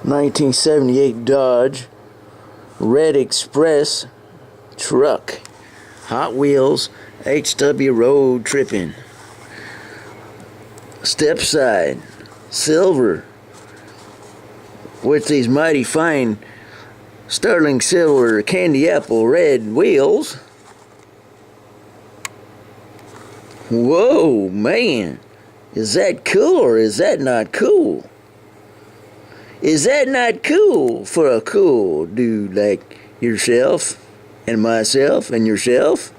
1978 Dodge Red Express truck. Hot Wheels HW road tripping. Step side, silver, with these mighty fine sterling silver candy apple red wheels. Whoa, man, is that cool or is that not cool? Is that not cool for a cool dude like yourself and myself and yourself?